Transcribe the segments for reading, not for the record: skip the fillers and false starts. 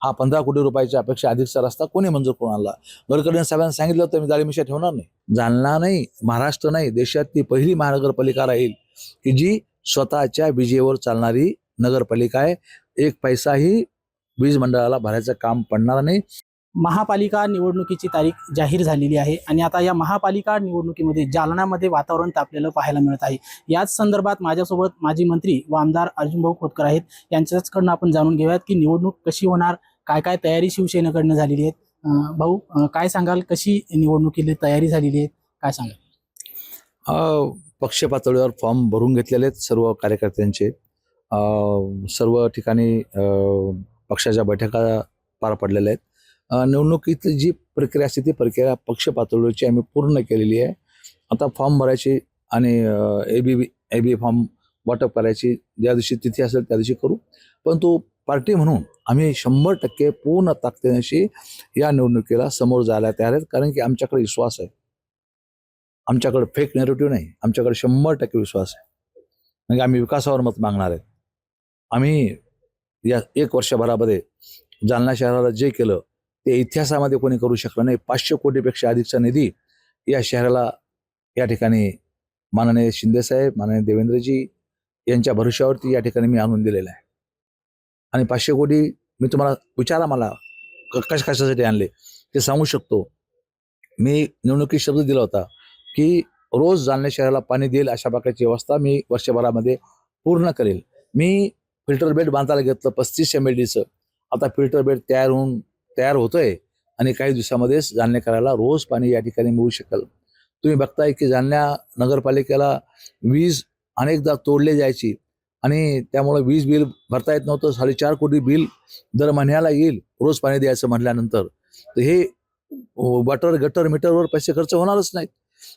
हा 15 कोटी रुपयाच्या अपेक्षा अधिकचा रस्ता कोणी मंजूर करून आणला? गडकरी साहेबांनी सांगितलं तर मी जाळी मिशा ठेवणार नाही. जालना नाही, महाराष्ट्र नाही, देशातली पहिली महानगरपालिका राहील की जी स्वतःच्या विजेवर चालणारी नगरपालिका आहे. एक पैसाही वीज मंडळाला भरायचं काम पडणार नाही. महापालिका निवडणुकीची तारीख जाहीर झालेली आहे आणि आता या महापालिका निवडणुकीमध्ये जालन्यामध्ये वातावरण तापलेलं पाहायला मिळत आहे. याच संदर्भात माझ्यासोबत माजी मंत्री व आमदार अर्जुनभाऊ खोतकर आहेत. यांच्याचकडनं आपण जाणून घेऊयात की निवडणूक कशी होणार, काय काय तयारी शिवसेनेकडनं झालेली आहे. भाऊ, काय सांगाल, कशी निवडणुकीला तयारी झालेली आहे, काय सांगाल? पक्ष पातळीवर फॉर्म भरून घेतलेले आहेत सर्व कार्यकर्त्यांचे. सर्व ठिकाणी पक्षाच्या बैठका पार पडलेल्या आहेत. निवडणुकीतली जी प्रक्रिया असते ती प्रक्रिया पक्ष पातळीवरची आम्ही पूर्ण केलेली आहे. आता फॉर्म भरायची आणि एबी फॉर्म वाटप करायची ज्या दिवशी तिथी असेल त्या दिवशी करू. परंतु पार्टी म्हणून आम्ही 100% पूर्ण ताकदीनिशी या निवडणुकीला समोर जायला तयार आहेत. कारण की आमच्याकडे विश्वास आहे, आमच्याकडे फेक नेरेटिव्ह नाही, आमच्याकडे 100% विश्वास आहे. म्हणजे आम्ही विकासावर मत मागणार आहेत. आम्ही या 1 वर्षभरामध्ये जालना शहराला जे केलं ते इतिहासामध्ये कोणी करू शकलं नाही. 500 कोटीपेक्षा अधिकचा निधी या शहराला या ठिकाणी माननीय शिंदेसाहेब, माननीय देवेंद्रजी यांच्या भरोश्यावरती या ठिकाणी मी आणून दिलेला आहे. आणि 500 कोटी मी तुम्हाला विचारा, मला कशासाठी आणले ते सांगू शकतो. मी निवडणुकीत शब्द दिला होता की रोज जालना शहराला पाणी देईल अशा प्रकारची व्यवस्था मी वर्षभरामध्ये पूर्ण करेल. मी फिल्टर बेड बांधायला घेतलं 35 MLDचं. आता फिल्टर बेड तयार होतोय आणि काही दिवसामध्येच जालनेकराला रोज पाणी या ठिकाणी मिळू शकेल. तुम्ही बघताय की जालना नगरपालिकेला वीज अनेकदा तोडले जायची आणि त्यामुळे वीज बिल भरता येत नव्हतं. 4.5 कोटी बिल दर महिन्याला येईल रोज पाणी द्यायचं म्हटल्यानंतर. तर हे वॉटर गटर मीटरवर पैसे खर्च होणारच नाहीत.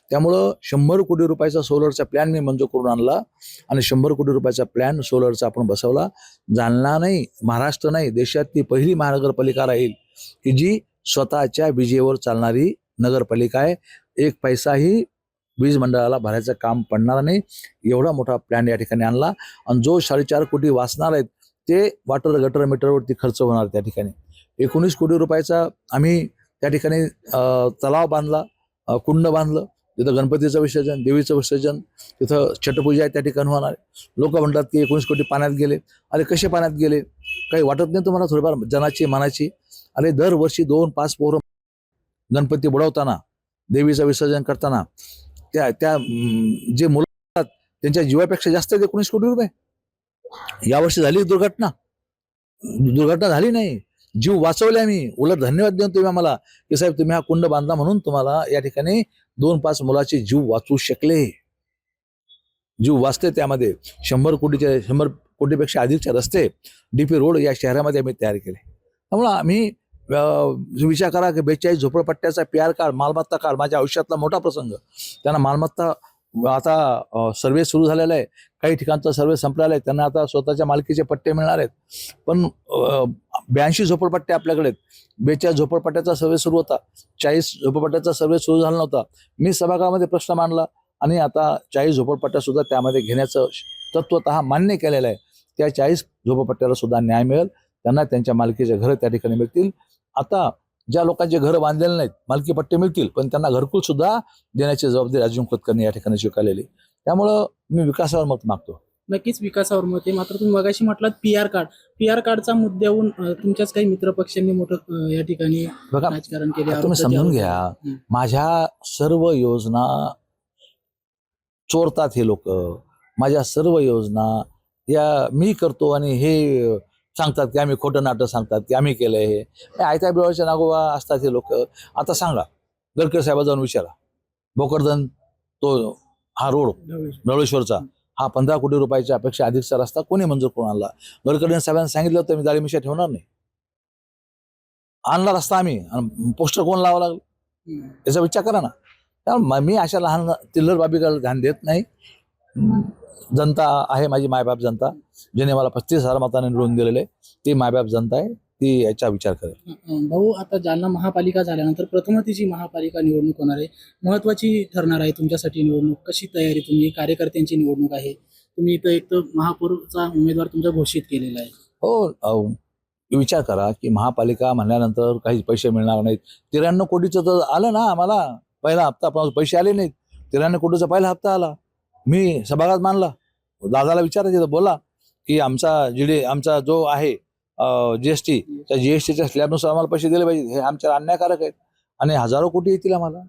त्यामुळं 100 कोटी रुपयाचा सोलरचा प्लॅन मी मंजूर करून आणला आणि 100 कोटी रुपयाचा प्लॅन सोलरचा आपण बसवला. जालना नाही, महाराष्ट्र नाही, देशातली पहिली महानगरपालिका राहील की जी स्वतःच्या विजेवर चालणारी नगरपालिका आहे. एक पैसाही वीज मंडळाला भरायचं काम पडणार नाही. एवढा मोठा प्लॅन या ठिकाणी आणला आणि जो 4.5 कोटी वाचणार आहेत ते वॉटर गटर मीटरवरती खर्च होणार. त्या ठिकाणी 19 कोटी रुपयाचा आम्ही त्या ठिकाणी तलाव बांधला, कुंड बांधलं. तिथं गणपतीचं विसर्जन, देवीचं विसर्जन, तिथं छटपूजा आहे त्या ठिकाणी होणार. लोक म्हणतात की 19 कोटी पाण्यात गेले. अरे कसे पाण्यात गेले काही वाटत नाही तुम्हाला थोडीफार जनाची मनाची? अरे दरवर्षी 2-5 पोरं गणपती बुडवताना, देवीचं विसर्जन करताना त्या जे मुलं असतात त्यांच्या जीवापेक्षा जास्त 19 कोटी रुपये. यावर्षी झाली दुर्घटना झाली नाही, जीव वाचवले आम्ही. उलट धन्यवाद देऊन तुम्ही आम्हाला की साहेब तुम्ही हा कुंड बांधला म्हणून तुम्हाला या ठिकाणी 2-5 मुलाचे जीव वाचू शकले. जीव वाचते त्यामध्ये. 100 कोटीपेक्षा अधिकचे रस्ते, DP रोड या शहरामध्ये आम्ही तयार केले. त्यामुळं आम्ही विचार करा की 42 झोपडपट्ट्याचा PR कार्ड, मालमत्ता कार्ड माझ्या आयुष्यातला मोठा प्रसंग. त्यांना मालमत्ता आता सर्वे सुरू झालेला आहे. काही ठिकाणचा सर्वे संपलेला आहे. त्यांना आता स्वतःच्या मालकीचे पट्टे मिळणार आहेत. पण 82 झोपडपट्ट्या आपल्याकडे आहेत. 42 झोपडपट्ट्याचा सर्वे सुरू होता, 40 झोपडपट्ट्याचा सर्वे सुरू झाला नव्हता. मी सभागृहामध्ये प्रश्न मांडला आणि आता 40 झोपडपट्ट्या सुद्धा त्यामध्ये घेण्याचं तत्वतः मान्य केलेलं आहे. त्या 40 झोपडपट्ट्याला सुद्धा न्याय मिळेल. त्यांना त्यांच्या मालकीचे घरं त्या ठिकाणी मिळतील. आता ज्या लोकांचे घरं बांधलेले नाहीत मालकी पट्टे मिळतील, पण त्यांना घरकुल सुद्धा देण्याची जबाबदारी अर्जुन खोतकरने या ठिकाणी स्वीकारलेली. त्यामुळं मी विकासावर मत मागतो. नक्कीच विकासावर मत आहे. मात्र तुम्ही मगाशी म्हटलात PR कार्डचा मुद्द्याहून तुमच्याच काही मित्रपक्षांनी मोठं या ठिकाणी राजकारण केले. तुम्ही समजून घ्या, माझ्या सर्व योजना चोरतात हे लोक. माझ्या सर्व योजना या मी करतो आणि हे सांगतात की आम्ही खोटं नाटक सांगतात की आम्ही केलंय. हे आयत्या बिळाच्या नागोबा असतात हे लोक. आता सांगा, गडकरी साहेबा जाऊन विचारा, भोकरदन तो हा रोड नवळेश्वरचा हा 15 कोटी रुपयाच्या अपेक्षा अधिकचा रस्ता कोणी मंजूर करून आणला? गडकरी साहेबांनी सांगितलं तर मी जाळी मिशा ठेवणार नाही. आणला रस्ता आम्ही, पोस्टर कोण लावा लागलं याचा विचार करा ना. त्यामुळे मी अशा लहान चिल्लर बाबीकडे ध्यान देत नाही. जनता आहे माझी मायबाप जनता, ज्याने मला 35,000 मताने निवडून दिलेले, ती मायबाप जनता आहे, ती याचा विचार करेल. भाऊ, आता जालना महापालिका झाल्यानंतर प्रथमतीची महापालिका निवडणूक होणार आहे, महत्वाची ठरणार आहे तुमच्यासाठी निवडणूक. कशी तयारी? तुम्ही कार्यकर्त्यांची निवडणूक आहे, तुम्ही इथं एक तर महापौरचा उमेदवार तुमचा घोषित केलेला आहे. हो, विचार करा की महापालिका म्हणल्यानंतर काही पैसे मिळणार नाहीत. 93 कोटीचं तर आलं ना आम्हाला पहिला हप्ता, पण पैसे आले नाहीत. 93 कोटीचा पहिला हप्ता आला. मी सभागृहात मानला, दादाला विचारायचं बोला की आमचा जो आहे GST, त्या GSTच्या स्लॅबनुसार आम्हाला पैसे दिले पाहिजे. हे आमच्या अन्यायकारक आहेत आणि हजारो कोटी येतील आम्हाला.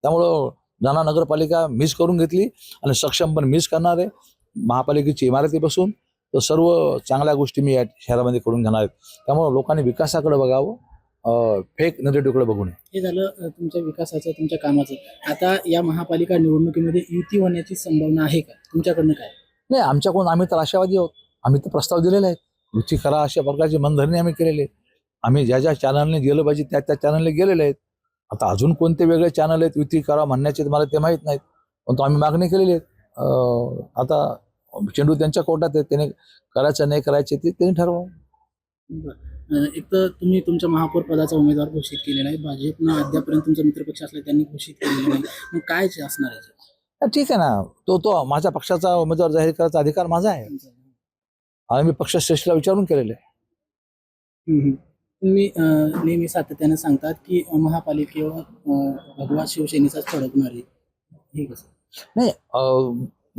त्यामुळं जालना नगरपालिका मिस करून घेतली आणि सक्षम पण मिस करणार आहे. महापालिकेची इमारतीपासून तर सर्व चांगल्या गोष्टी मी या शहरामध्ये करून घेणार आहेत. त्यामुळे लोकांनी विकासाकडे बघावं, फेक नेगेटिव्हकडे बघू नये. हे झालं तुमच्या विकासाचं, तुमच्या कामाचं. आता या महापालिका निवडणुकीमध्ये युती होण्याची संभावना आहे का? तुमच्याकडनं काय? नाही, आमच्याकडून आम्ही तर आशावादी आहोत. आम्ही तर प्रस्ताव दिलेले आहेत, युती करा अशा प्रकारची मनधरणी आम्ही केलेली आहे. आम्ही ज्या चॅनलने गेलं पाहिजे त्या चॅनलने गेलेले आहेत. आता अजून कोणते वेगळे चॅनल आहेत युती करा म्हणण्याचे मला ते माहीत नाहीत, परंतु आम्ही मागणी केलेली आहे. आता चेंडू त्यांच्या कोर्टात आहे, त्याने करायचं नाही करायचे ते त्यांनी ठरवावं. एक तर तुम्ही तुमच्या महापौर पदाचा उमेदवार घोषित केलेला आहे, भाजपनं अद्यापर्यंत तुमचा मित्रपक्ष असला त्यांनी घोषित केलेलं नाही. मग काय असणार आहे? ठीक आहे ना, तो माझ्या पक्षाचा उमेदवार जाहीर करायचा अधिकार माझा आहे आणि मी पक्षश्रेष्ठीला विचारून केलेले आहे. तुम्ही नेहमी सातत्याने सांगतात की महापालिकेवर भगवा शिवसेनेचाच फडकणार आहे, हे कसं? नाही,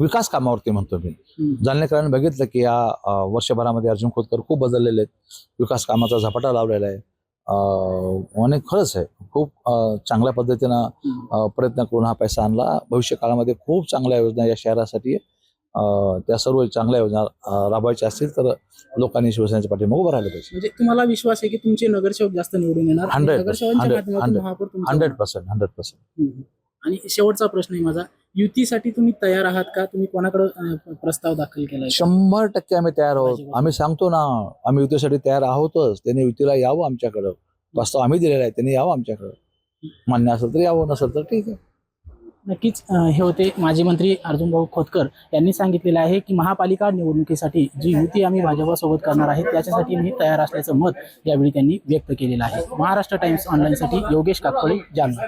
विकास कामावरती म्हणतो मी. जालनेकरांनी बघितलं की या वर्षभरामध्ये अर्जुन खोतकर खूप बदललेले आहेत. विकास कामाचा झपाटा लावलेला आहे आणि खरंच आहे खूप चांगल्या पद्धतीनं प्रयत्न करून हा पैसा आणला. भविष्य काळामध्ये खूप चांगल्या योजना या शहरासाठी त्या सर्व चांगल्या योजना राबवायच्या असतील तर लोकांनी शिवसेनेच्या पाठीमागे उभं राहिलं पाहिजे. म्हणजे तुम्हाला विश्वास आहे की तुमचे नगरसेवक जास्त निवडून येणार? 100%. आणि शेवटचा प्रश्न आहे माझा, युतीसाठी तुम्ही तयार आहात का? तुम्ही कोणाकडे प्रस्ताव दाखल केलाय? 100% आम्ही तयार आहोत. आम्ही सांगतो ना, आम्ही युतीसाठी तयार आहोतच. त्यांनी युतीला यावं आमच्याकडं. प्रस्ताव आम्ही दिलेला आहे, त्यांनी यावं आमच्याकडं. मान्य असेल तर यावं, नसेल तर ठीक आहे. नक्कीच हे होते माजी मंत्री अर्जुनभाऊ खोतकर यांनी सांगितलेलं आहे की महापालिका निवडणुकीसाठी जी युती आम्ही भाजपासोबत करणार आहे त्याच्यासाठी मी तयार असल्याचं मत यावेळी त्यांनी व्यक्त केलेलं आहे. महाराष्ट्र टाइम्स ऑनलाईनसाठी योगेश काकपळे, जालना.